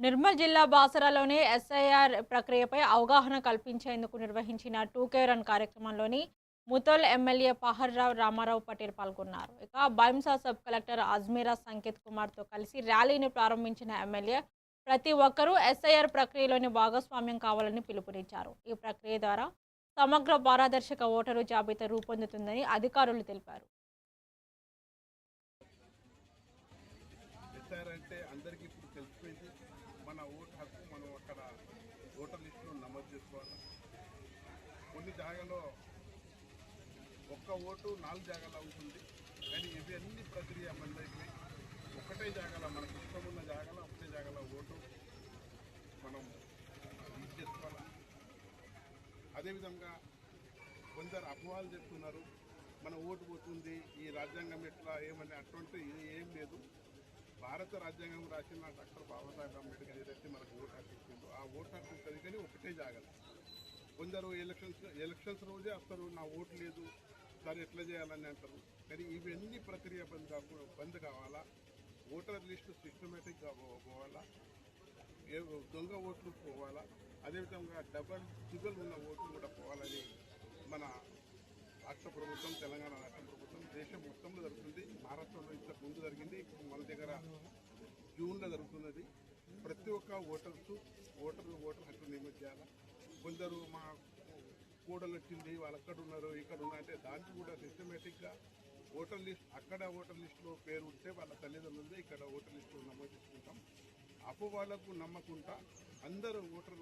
నిర్మల్ జిల్లా బాసరాలోని ఎస్ఐఆర్ ప్రక్రియపై అవగాహన కల్పించేందుకు నిర్వహించిన 2K రన్ కార్యక్రమంలోని ముతోల్ ఎమ్మెల్యే పహర్రావు రామారావు పటేల్ పాల్గొన్నారు. ఇక బైంసా సబ్ కలెక్టర్ అజ్మీరా సంకేత్ కుమార్తో కలిసి ర్యాలీని ప్రారంభించిన ఎమ్మెల్యే ప్రతి ఒక్కరూ ఎస్ఐఆర్ ప్రక్రియలోని భాగస్వామ్యం కావాలని పిలుపునిచ్చారు. ఈ ప్రక్రియ ద్వారా సమగ్ర పారదర్శక ఓటరు జాబితా రూపొందుతుందని అధికారులు తెలిపారు. ఎస్ఆర్ అంటే అందరికీ ఇప్పుడు తెలిసిపోయింది. మన ఓటు హక్కు మనం అక్కడ ఓటర్ లిస్టులో నమోదు చేసుకోవాలి. కొన్ని జాగాలో ఒక్క ఓటు 4 జాగాలో ఉంటుంది, కానీ ఇవి అన్ని ప్రక్రియ మనదైతే ఒకటే జాగాలో మనకు ఇష్టం ఉన్న జాగాలో ఒకటే జాగాలో ఓటు మనం యూజ్ చేసుకోవాలి. అదేవిధంగా కొందరు అపవాలు చెప్తున్నారు, మన ఓటు పోతుంది, ఈ రాజ్యాంగం ఎట్లా ఏమని. అటువంటి ఏం లేదు. భారత రాజ్యాంగం రాసిన డాక్టర్ బాబాసాహెబ్ అంబేద్కర్ ఏదైతే మనకు ఓటు హక్కు ఇచ్చిందో ఆ ఓటు హక్కు ఉంటుంది, కానీ ఒకటే జాగాలి. కొందరు ఎలక్షన్స్ రోజే వస్తారు, నా ఓటు లేదు సార్ ఎట్లా చేయాలని అంటారు. కానీ ఇవన్నీ ప్రక్రియ బంద్ కావాలా. ఓటర్ లిస్టు సిస్టమేటిక్గా పోవాలా, దొంగ ఓట్లు పోవాలా. అదేవిధంగా ట్రిపుల్ ఉన్న ఓట్లు కూడా పోవాలని మన రాష్ట్ర ప్రభుత్వం, తెలంగాణ రాష్ట్ర ప్రభుత్వం దేశం మొత్తంలో జరుగుతుంది. మహారాష్ట్రలో ఇంతకు ముందు జరిగింది, ఇప్పుడు మన దగ్గర జూన్లో జరుగుతున్నది. ప్రతి ఒక్క ఓటర్ హక్కు నియమించాలి చేయాలి. కొందరు మా కూడలు వచ్చింది, వాళ్ళు అక్కడ ఉన్నారు ఇక్కడ ఉన్నారు అంటే దానికి కూడా సిస్టమేటిక్గా ఓటర్ లిస్టులో పేరు ఉంటే వాళ్ళ తల్లిదండ్రులు ఇక్కడ ఓటర్ లిస్టులో నమోదు చేసుకుంటాం. అప్పు వాళ్ళకు నమ్మకుండా అందరూ ఓటర్